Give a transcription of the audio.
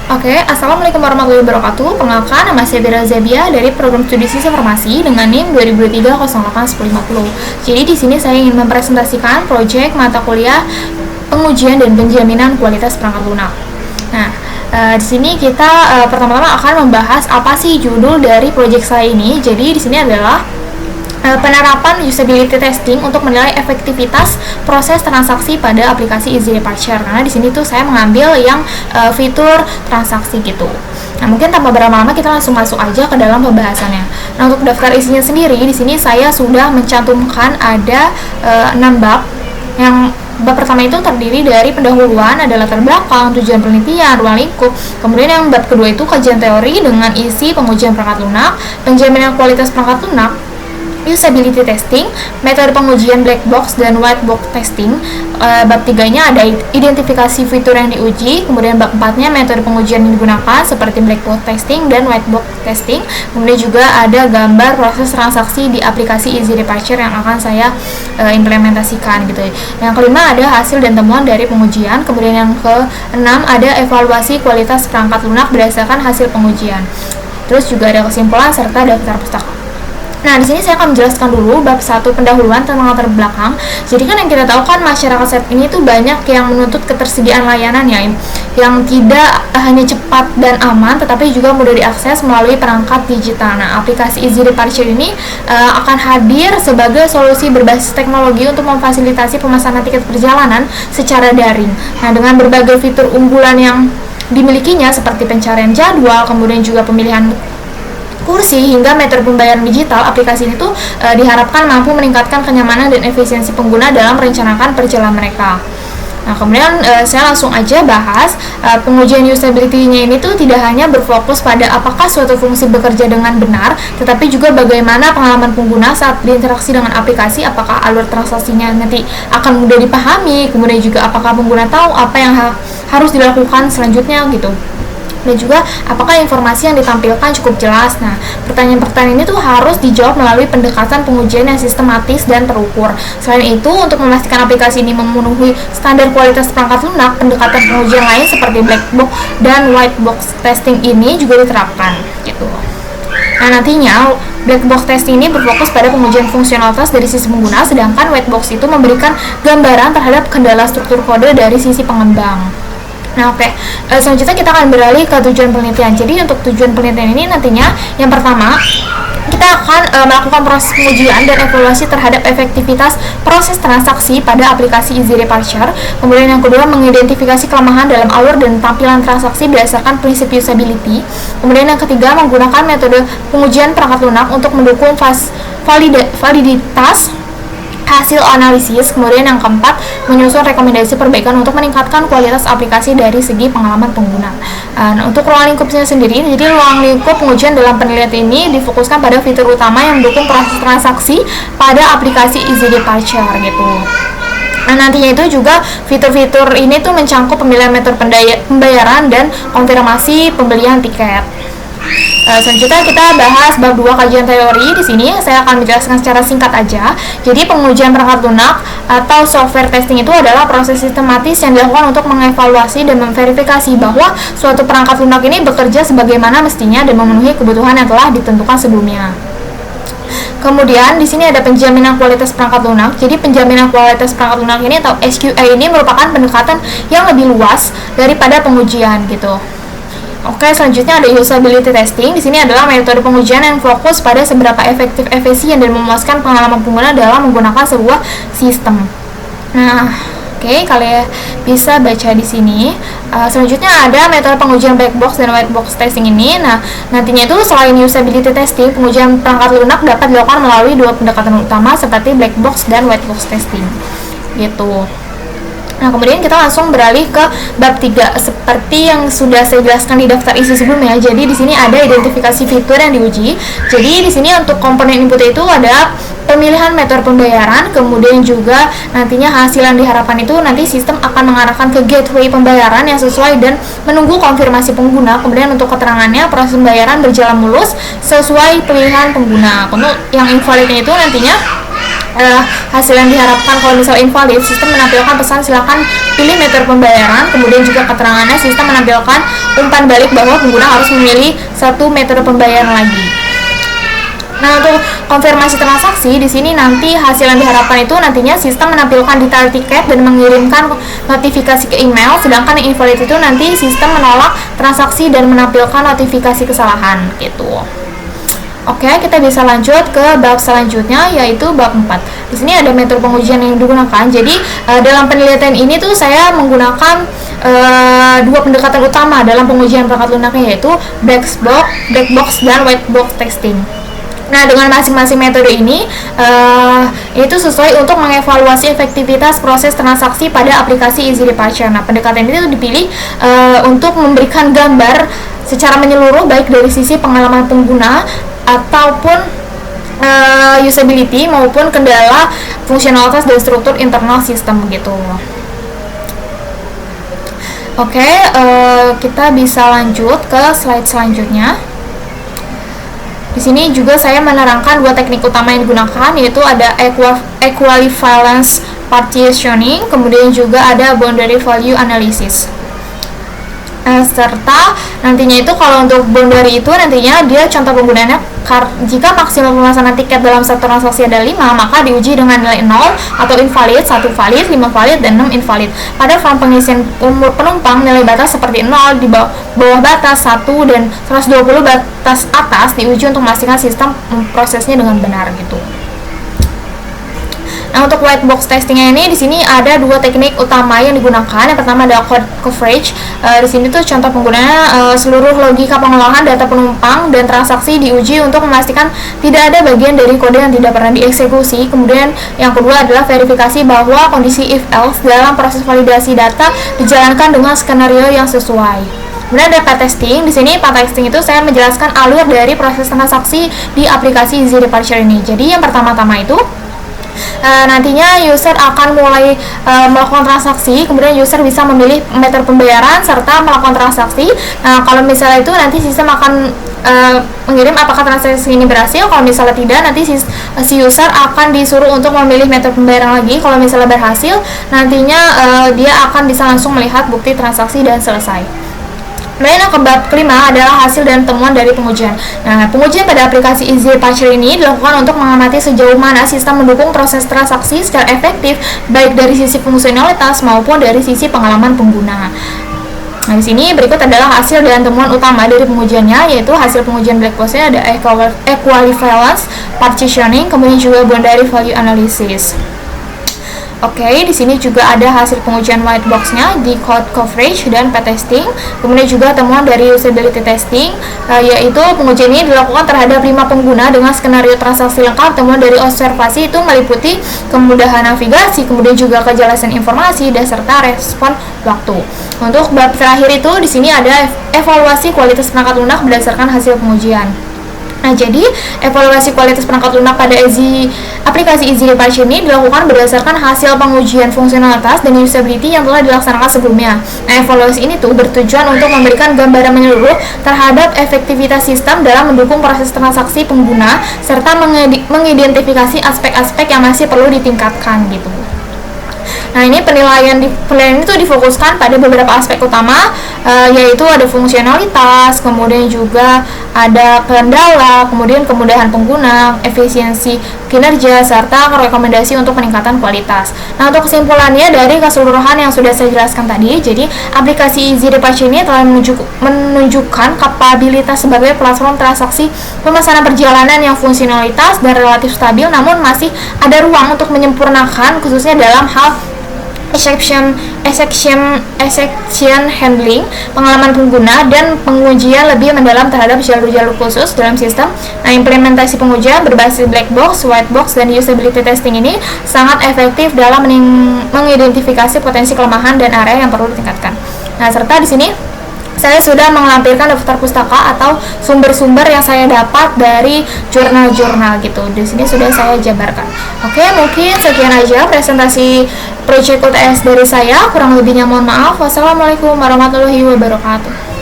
Oke, Assalamualaikum warahmatullahi wabarakatuh. Perkenalkan, nama saya Bira Zabia dari Program Studi Sistem Informasi dengan NIM 2023-08-1050. Jadi di sini saya ingin mempresentasikan proyek mata kuliah pengujian dan penjaminan kualitas perangkat lunak. Nah, di sini kita pertama-tama akan membahas apa sih judul dari proyek saya ini. Jadi di sini adalah penerapan usability testing untuk menilai efektivitas proses transaksi pada aplikasi Easy Departure. Karena di sini tuh saya mengambil yang fitur transaksi gitu. Nah, mungkin tanpa berlama-lama kita langsung masuk aja ke dalam pembahasannya. Nah, untuk daftar isinya sendiri di sini saya sudah mencantumkan ada 6 bab. Yang bab pertama itu terdiri dari pendahuluan, ada latar belakang, tujuan penelitian, ruang lingkup. Kemudian yang bab kedua itu kajian teori dengan isi pengujian perangkat lunak, penjaminan kualitas perangkat lunak, usability testing, metode pengujian black box dan white box testing. Bab 3-nya ada identifikasi fitur yang diuji. Kemudian bab 4-nya metode pengujian yang digunakan seperti black box testing dan white box testing. Kemudian juga ada gambar proses transaksi di aplikasi Easy Departure yang akan saya implementasikan gitu. Yang kelima ada hasil dan temuan dari pengujian. Kemudian yang keenam ada evaluasi kualitas perangkat lunak berdasarkan hasil pengujian. Terus juga ada kesimpulan serta daftar pustaka. Nah, di sini saya akan menjelaskan dulu bab 1 pendahuluan tentang latar belakang. Jadi kan yang kita tahu kan masyarakat saat ini tuh banyak yang menuntut ketersediaan layanan ya, yang tidak hanya cepat dan aman, tetapi juga mudah diakses melalui perangkat digital. Nah, aplikasi Easy Departure ini akan hadir sebagai solusi berbasis teknologi untuk memfasilitasi pemesanan tiket perjalanan secara daring. Nah, dengan berbagai fitur unggulan yang dimilikinya seperti pencarian jadwal, kemudian juga pemilihan kursi hingga metode pembayaran digital, aplikasi ini tuh diharapkan mampu meningkatkan kenyamanan dan efisiensi pengguna dalam merencanakan perjalanan mereka. Nah, kemudian saya langsung aja bahas pengujian usability-nya ini tuh tidak hanya berfokus pada apakah suatu fungsi bekerja dengan benar, tetapi juga bagaimana pengalaman pengguna saat berinteraksi dengan aplikasi, apakah alur transaksinya nanti akan mudah dipahami, kemudian juga apakah pengguna tahu apa yang harus dilakukan selanjutnya gitu. Dan juga apakah informasi yang ditampilkan cukup jelas. Nah, pertanyaan-pertanyaan ini tuh harus dijawab melalui pendekatan pengujian yang sistematis dan terukur. Selain itu, untuk memastikan aplikasi ini memenuhi standar kualitas perangkat lunak, pendekatan pengujian lain seperti black box dan white box testing ini juga diterapkan gitu. Nah, nantinya black box testing ini berfokus pada pengujian fungsionalitas dari sisi pengguna, sedangkan white box itu memberikan gambaran terhadap kendala struktur kode dari sisi pengembang. Nah, oke. Selanjutnya kita akan beralih ke tujuan penelitian. Jadi untuk tujuan penelitian ini nantinya yang pertama kita akan melakukan proses pengujian dan evaluasi terhadap efektivitas proses transaksi pada aplikasi Easy Departure. Kemudian yang kedua mengidentifikasi kelemahan dalam alur dan tampilan transaksi berdasarkan prinsip usability. Kemudian yang ketiga menggunakan metode pengujian perangkat lunak untuk mendukung validitas hasil analisis. Kemudian yang keempat menyusun rekomendasi perbaikan untuk meningkatkan kualitas aplikasi dari segi pengalaman pengguna. Nah, untuk ruang lingkupnya sendiri, jadi ruang lingkup pengujian dalam penelitian ini difokuskan pada fitur utama yang mendukung proses transaksi pada aplikasi Easy Departure gitu. Nah, nantinya itu juga fitur-fitur ini tuh mencangkup pemilihan metode pembayaran dan konfirmasi pembelian tiket. Selanjutnya kita bahas bab 2 kajian teori. Di sini saya akan menjelaskan secara singkat aja. Jadi pengujian perangkat lunak atau software testing itu adalah proses sistematis yang dilakukan untuk mengevaluasi dan memverifikasi bahwa suatu perangkat lunak ini bekerja sebagaimana mestinya dan memenuhi kebutuhan yang telah ditentukan sebelumnya. Kemudian di sini ada penjaminan kualitas perangkat lunak. Jadi penjaminan kualitas perangkat lunak ini atau SQA ini merupakan pendekatan yang lebih luas daripada pengujian gitu. Oke, selanjutnya ada usability testing. Di sini adalah metode pengujian yang fokus pada seberapa efektif, efisien, dan memuaskan pengalaman pengguna dalam menggunakan sebuah sistem. Nah, oke, kalian bisa baca di sini. Selanjutnya ada metode pengujian black box dan white box testing ini. Nah, nantinya itu selain usability testing, pengujian perangkat lunak dapat dilakukan melalui dua pendekatan utama seperti black box dan white box testing. Gitu. Nah, kemudian kita langsung beralih ke bab 3 seperti yang sudah saya jelaskan di daftar isi sebelumnya. Jadi di sini ada identifikasi fitur yang diuji. Jadi di sini untuk komponen input itu ada pemilihan metode pembayaran, kemudian juga nantinya hasil yang diharapkan itu nanti sistem akan mengarahkan ke gateway pembayaran yang sesuai dan menunggu konfirmasi pengguna. Kemudian untuk keterangannya proses pembayaran berjalan mulus sesuai pilihan pengguna. Untuk yang invalidnya itu nantinya hasil yang diharapkan. Kalau misal invalid, sistem menampilkan pesan silakan pilih metode pembayaran, kemudian juga keterangannya sistem menampilkan umpan balik bahwa pengguna harus memilih satu metode pembayaran lagi. Nah, untuk konfirmasi transaksi di sini nanti hasil yang diharapkan itu nantinya sistem menampilkan detail tiket dan mengirimkan notifikasi ke email, sedangkan yang invalid itu nanti sistem menolak transaksi dan menampilkan notifikasi kesalahan gitu. Oke, kita bisa lanjut ke bab selanjutnya, yaitu bab 4. Di sini ada metode pengujian yang digunakan. Jadi, dalam penelitian ini tuh saya menggunakan dua pendekatan utama dalam pengujian perangkat lunaknya, yaitu black box dan white box testing. Nah, dengan masing-masing metode ini itu sesuai untuk mengevaluasi efektivitas proses transaksi pada aplikasi Easy Departure. Nah, pendekatan ini dipilih untuk memberikan gambar secara menyeluruh baik dari sisi pengalaman pengguna ataupun usability maupun kendala fungsionalitas dan struktur internal sistem gitu. Oke, kita bisa lanjut ke slide selanjutnya. Di sini juga saya menerangkan dua teknik utama yang digunakan, yaitu ada equivalence partitioning, kemudian juga ada boundary value analysis. Serta nantinya itu kalau untuk boundary itu nantinya dia contoh penggunaannya jika maksimal pemesanan tiket dalam satu transaksi ada 5, maka diuji dengan nilai 0 atau invalid, 1 valid, 5 valid, dan 6 invalid. Pada form pengisian umur penumpang, nilai batas seperti 0 di bawah batas 1 dan 120 batas atas diuji untuk memastikan sistem prosesnya dengan benar gitu. Nah, untuk white box testingnya ini di sini ada dua teknik utama yang digunakan. Yang pertama ada code coverage. Di sini tuh contoh penggunanya seluruh logika pengolahan data penumpang dan transaksi diuji untuk memastikan tidak ada bagian dari kode yang tidak pernah dieksekusi. Kemudian yang kedua adalah verifikasi bahwa kondisi if else dalam proses validasi data dijalankan dengan skenario yang sesuai. Kemudian ada path testing. Di sini path testing itu saya menjelaskan alur dari proses transaksi di aplikasi Easy Departure ini. Jadi yang pertama-tama itu nantinya user akan mulai melakukan transaksi, kemudian user bisa memilih metode pembayaran serta melakukan transaksi. Nah, kalau misalnya itu nanti sistem akan mengirim apakah transaksi ini berhasil. Kalau misalnya tidak, nanti si user akan disuruh untuk memilih metode pembayaran lagi. Kalau misalnya berhasil, nantinya dia akan bisa langsung melihat bukti transaksi dan selesai. Kemudian yang bab kelima adalah hasil dan temuan dari pengujian. Nah, pengujian pada aplikasi Easy Departure ini dilakukan untuk mengamati sejauh mana sistem mendukung proses transaksi secara efektif, baik dari sisi fungsionalitas maupun dari sisi pengalaman pengguna. Nah, di sini berikut adalah hasil dan temuan utama dari pengujiannya, yaitu hasil pengujian black box-nya ada equivalence partitioning, kemudian juga boundary value analysis. Oke, di sini juga ada hasil pengujian white box-nya di code coverage dan path testing. Kemudian juga temuan dari usability testing, yaitu pengujian ini dilakukan terhadap 5 pengguna dengan skenario transaksi lengkap. Temuan dari observasi itu meliputi kemudahan navigasi, kemudian juga kejelasan informasi dan serta respon waktu. Untuk bab terakhir itu di sini ada evaluasi kualitas perangkat lunak berdasarkan hasil pengujian. Nah, jadi evaluasi kualitas perangkat lunak pada aplikasi Easy Departure ini dilakukan berdasarkan hasil pengujian fungsionalitas dan usability yang telah dilaksanakan sebelumnya. Nah, evaluasi ini tuh bertujuan untuk memberikan gambaran menyeluruh terhadap efektivitas sistem dalam mendukung proses transaksi pengguna serta mengidentifikasi aspek-aspek yang masih perlu ditingkatkan gitu. Nah, ini penilaian itu difokuskan pada beberapa aspek utama, yaitu ada fungsionalitas, kemudian juga ada kendala, kemudian kemudahan pengguna, efisiensi kinerja, serta rekomendasi untuk peningkatan kualitas. Nah, untuk kesimpulannya dari keseluruhan yang sudah saya jelaskan tadi, jadi aplikasi Easy Departure ini telah menunjukkan kapabilitas sebagai platform transaksi pemesanan perjalanan yang fungsionalitas dan relatif stabil, namun masih ada ruang untuk menyempurnakan khususnya dalam hal exception handling, pengalaman pengguna, dan pengujian lebih mendalam terhadap jalur-jalur khusus dalam sistem. Nah, implementasi pengujian berbasis black box, white box, dan usability testing ini sangat efektif dalam mengidentifikasi potensi kelemahan dan area yang perlu ditingkatkan. Nah, serta di sini saya sudah melampirkan daftar pustaka atau sumber-sumber yang saya dapat dari jurnal-jurnal gitu. Di sini sudah saya jabarkan. Oke, mungkin sekian aja presentasi Project UTS dari saya. Kurang lebihnya mohon maaf. Wassalamualaikum warahmatullahi wabarakatuh.